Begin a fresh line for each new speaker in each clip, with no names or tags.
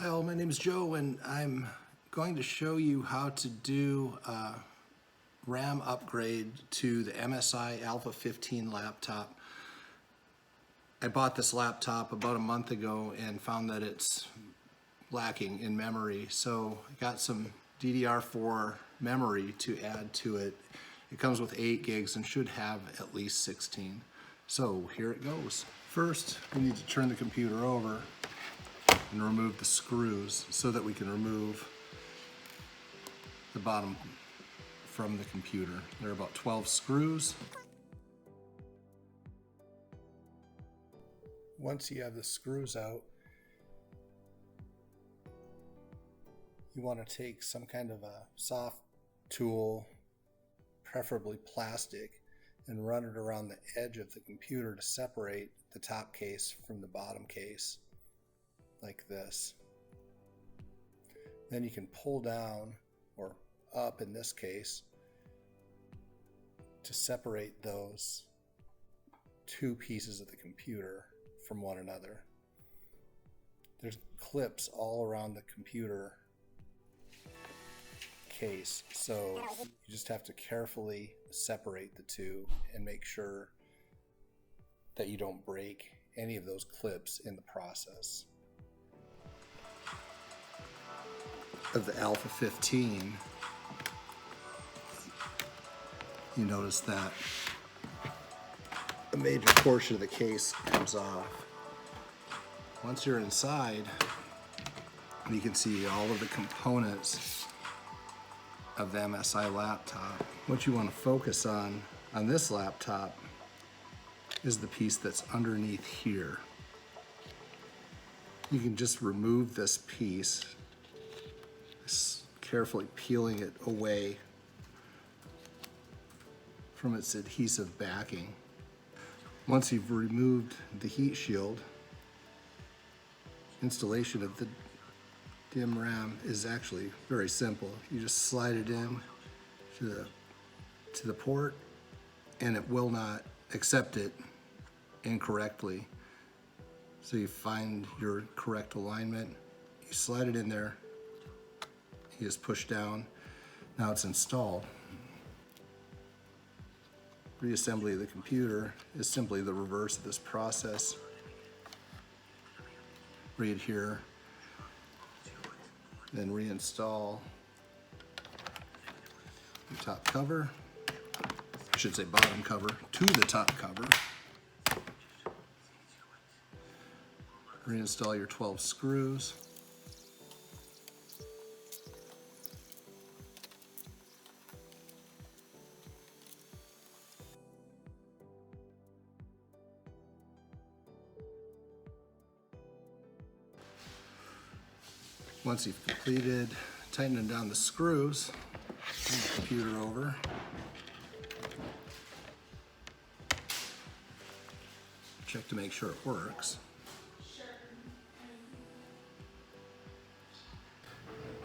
Hi all, my name is Joe and I'm going to show you how to do a RAM upgrade to the MSI Alpha 15 laptop. I bought this laptop about a month ago and found that it's lacking in memory, so I got some DDR4 memory to add to it. It comes with 8 gigs and should have at least 16. So here it goes. First, we need to turn the computer over and remove the screws so that we can remove the bottom from the computer. There are about 12 screws. Once you have the screws out, you want to take some kind of a soft tool, preferably plastic, and run it around the edge of the computer to separate the top case from the bottom case, like this. Then you can pull down, or up in this case, to separate those two pieces of the computer from one another. There's clips all around the computer case, so you just have to carefully separate the two and make sure that you don't break any of those clips in the process. Of the Alpha 15, you notice that a major portion of the case comes off. Once you're inside, you can see all of the components of the MSI laptop. What you want to focus on this laptop is the piece that's underneath here. You can just remove this piece, carefully peeling it away from its adhesive backing. Once you've removed the heat shield, installation of the DIMM RAM is actually very simple. You just slide it in to the port and it will not accept it incorrectly. So you find your correct alignment, you slide it in there, you just push down, now it's installed. Reassembly of the computer is simply the reverse of this process. Right here, then reinstall the top cover, I should say bottom cover, to the top cover. Reinstall your 12 screws. Once you've completed tightening down the screws, turn the computer over. Check to make sure it works.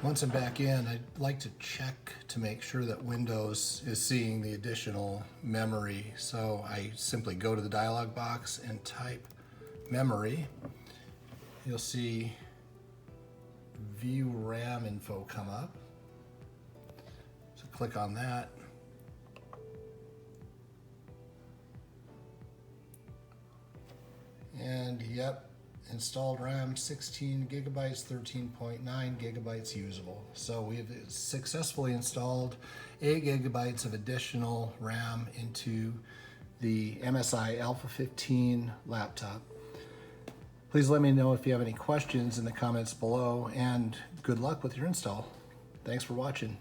Once I'm back in, I'd like to check to make sure that Windows is seeing the additional memory. So I simply go to the dialog box and type memory. You'll see View RAM info come up. So click on that. And yep, installed RAM 16 gigabytes, 13.9 gigabytes usable. So we've successfully installed 8 gigabytes of additional RAM into the MSI Alpha 15 laptop. Please let me know if you have any questions in the comments below, and good luck with your install. Thanks for watching.